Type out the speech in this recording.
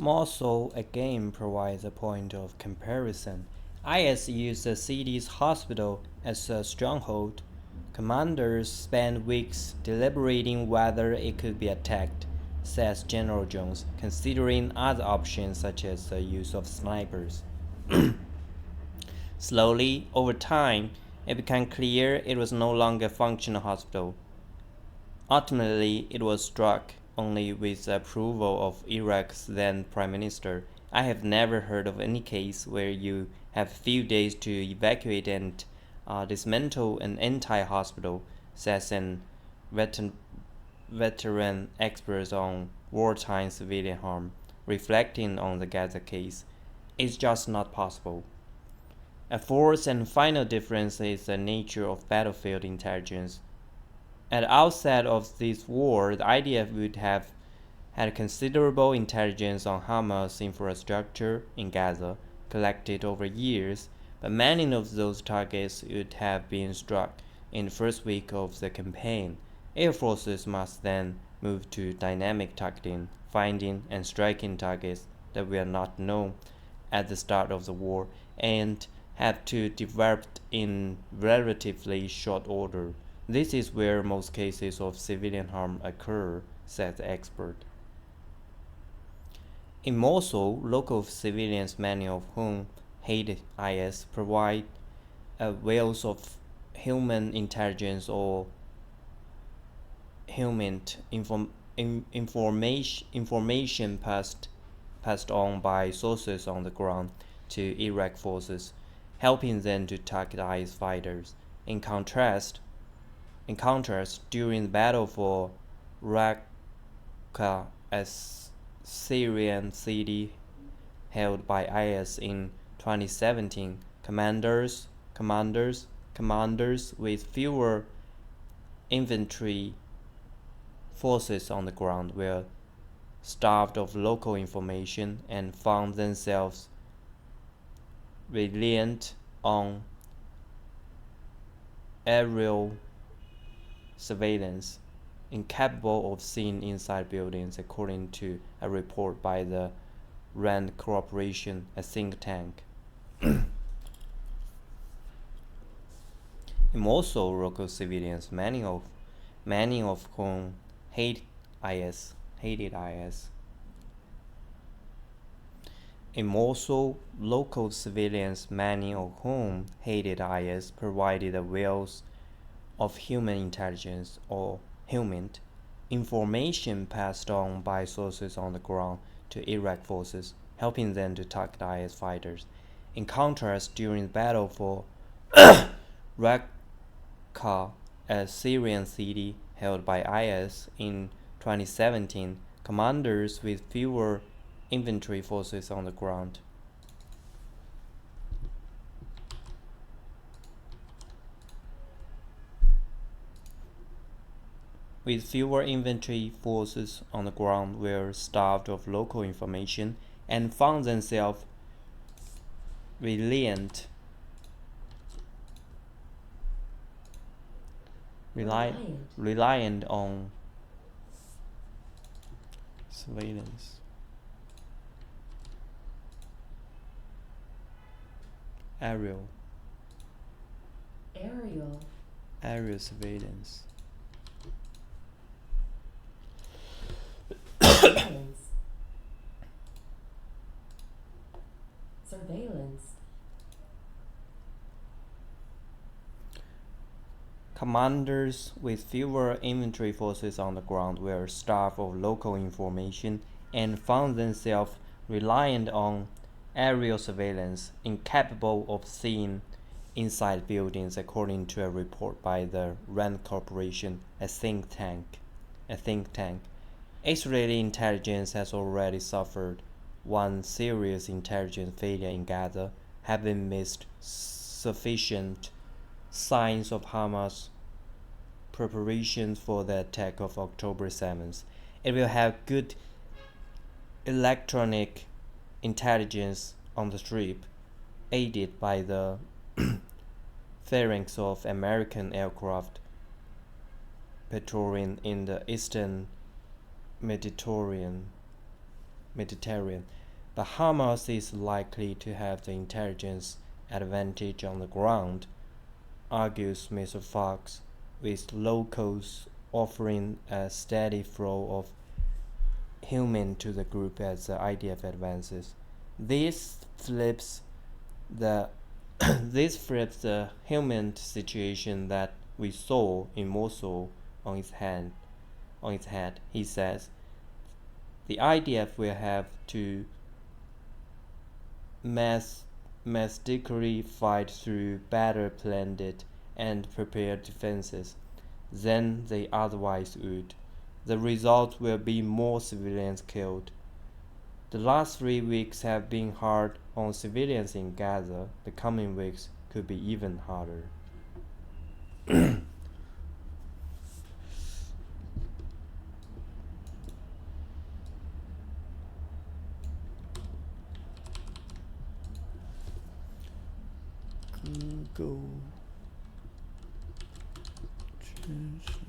Mosul again provides a point of comparison. IS used the city's hospital as a stronghold. Commanders spent weeks deliberating whether it could be attacked, says General Jones, considering other options such as the use of snipers. Slowly, over time, it became clear it was no longer a functional hospital. Ultimately, it was struck only with the approval of Iraq's then Prime Minister. I have never heard of any case where you have a few days to evacuate and dismantle an entire hospital, says an veteran, veteran expert on wartime civilian harm, reflecting on the Gaza case. It's just not possible. A fourth and final difference is the nature of battlefield intelligence. At the outset of this war, the IDF would have had considerable intelligence on Hamas infrastructure in Gaza, collected over years, but many of those targets would have been struck in the first week of the campaign. Air forces must then move to dynamic targeting, finding and striking targets that were not known at the start of the war, and have to develop in relatively short order. This is where most cases of civilian harm occur, said the expert. In Mosul, local civilians, many of whom hate IS, provide a wealth of human intelligence or human information passed on by sources on the ground to Iraq forces, helping them to target IS fighters. In contrast, during the battle for Raqqa, a Syrian city held by IS in 2017, commanders with fewer infantry forces on the ground were starved of local information and found themselves reliant on aerial surveillance, incapable of seeing inside buildings, according to a report by the RAND Corporation, a think tank. In Mosul, local civilians, many of whom hated IS. In Mosul, local civilians, many of whom hated IS, provided a wealth of human intelligence or human information passed on by sources on the ground to Iraq forces, helping them to target IS fighters. In contrast, during the battle for Raqqa, a Syrian city held by IS in 2017, commanders with fewer infantry forces on the ground were starved of local information and found themselves reliant on surveillance, aerial Aerial. aerial surveillance. Surveillance. Surveillance. Commanders with fewer infantry forces on the ground were starved of local information and found themselves reliant on aerial surveillance, incapable of seeing inside buildings, according to a report by the RAND Corporation, a think tank. Israeli intelligence has already suffered one serious intelligence failure in Gaza, having missed sufficient signs of Hamas preparations for the attack of October 7th. It will have good electronic intelligence on the Strip, aided by the phalanx of American aircraft patrolling in the eastern Mediterranean. Mediterranean, but Hamas is likely to have the intelligence advantage on the ground, argues Mr. Fox, with locals offering a steady flow of human to the group as the IDF advances. This flips the this flips the human situation that we saw in Mosul on its head, he says. The IDF will have to mathematically fight through better planned and prepared defenses than they otherwise would. The result will be more civilians killed. The last 3 weeks have been hard on civilians in Gaza. The coming weeks could be even harder. Google Translate.